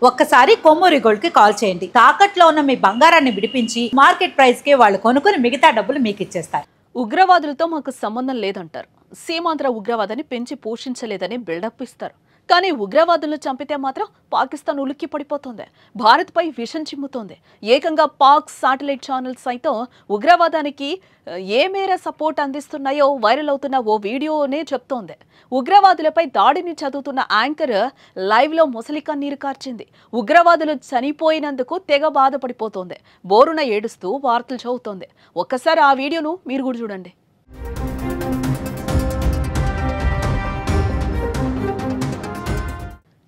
ఒక్కసారి కొమ్మూరి గోల్డ్ కి కాల్ చేయండి. తాకట్లో ఉన్న మీ బంగారాన్ని విడిపించి మార్కెట్ ప్రైస్ కి వాళ్ళు కొనుక్కుని మిగతా డబ్బులు మీకు ఇచ్చేస్తారు. ఉగ్రవాదులతో మాకు సంబంధం లేదంటారు. సీమాంధ్ర ఉగ్రవాదాన్ని పెంచి పోషించలేదని బిల్డప్ ఇస్తారు. కానీ ఉగ్రవాదులను చంపితే మాత్రం పాకిస్తాన్ ఉలిక్కి పడిపోతుంది. భారత్పై విషం చిమ్ముతోంది. ఏకంగా పాక్ శాటిలైట్ ఛానల్స్ సైతం ఉగ్రవాదానికి ఏ మేర సపోర్ట్ అందిస్తున్నాయో వైరల్ అవుతున్న ఓ వీడియోనే చెప్తోంది. ఉగ్రవాదులపై దాడిని చదువుతున్న యాంకర్ లైవ్లో ముసలి కన్నీరు కార్చింది. ఉగ్రవాదులు చనిపోయినందుకు తెగ బాధపడిపోతోంది. బోరున ఏడుస్తూ వార్తలు చదువుతోంది. ఒక్కసారి ఆ వీడియోను మీరు కూడా చూడండి.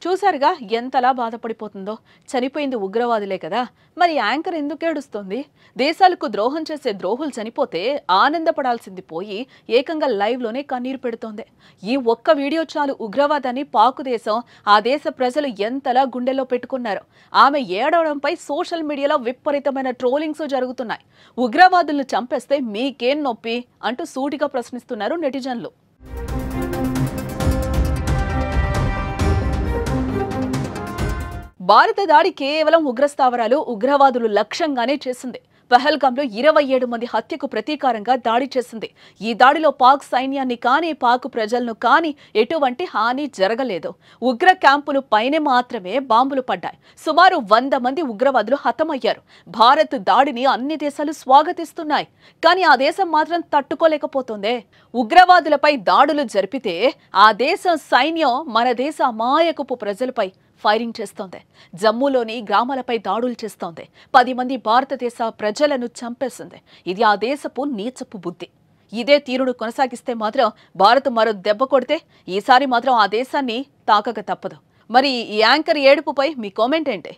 చూసారుగా ఎంతలా బాధపడిపోతుందో. చనిపోయింది ఉగ్రవాదులే కదా, మరి యాంకర్ ఎందుకు ఏడుస్తోంది? దేశాలకు ద్రోహం చేసే ద్రోహులు చనిపోతే ఆనందపడాల్సింది పోయి ఏకంగా లైవ్లోనే కన్నీరు పెడుతోంది. ఈ ఒక్క వీడియో చాలు ఉగ్రవాదాన్ని పాకు దేశం, ఆ దేశ ప్రజలు ఎంతలా గుండెల్లో పెట్టుకున్నారు. ఆమె ఏడవడంపై సోషల్ మీడియాలో విపరీతమైన ట్రోలింగ్స్ జరుగుతున్నాయి. ఉగ్రవాదులను చంపేస్తే మీకేం నొప్పి అంటూ సూటిగా ప్రశ్నిస్తున్నారు నెటిజన్లు. భారత దాడి కేవలం ఉగ్రస్థావరాలు, ఉగ్రవాదులు లక్ష్యంగానే చేసింది. పహల్గాంలో 27 మంది హత్యకు ప్రతీకారంగా దాడి చేసింది. ఈ దాడిలో పాక్ సైన్యాన్ని కానీ, పాక్ ప్రజలను కానీ ఎటువంటి హాని జరగలేదు. ఉగ్ర క్యాంపులు పైనే మాత్రమే బాంబులు పడ్డాయి. సుమారు 100 మంది ఉగ్రవాదులు హతమయ్యారు. భారత్ దాడిని అన్ని దేశాలు స్వాగతిస్తున్నాయి. కానీ ఆ దేశం మాత్రం తట్టుకోలేకపోతుందే. ఉగ్రవాదులపై దాడులు జరిపితే ఆ దేశం సైన్యం మన దేశ అమాయకపు ప్రజలపై ఫైరింగ్ చేస్తోంది. జమ్మూలోని గ్రామాలపై దాడులు చేస్తోంది. 10 మంది భారతదేశ ప్రజలను చంపేసింది. ఇది ఆ దేశపు నీచపు బుద్ధి. ఇదే తీరును కొనసాగిస్తే మాత్రం భారత్ మరో దెబ్బ కొడితే ఈసారి మాత్రం ఆ దేశాన్ని తాకక తప్పదు. మరి ఈ యాంకర్ ఏడుపుపై మీ కామెంట్ ఏంటి?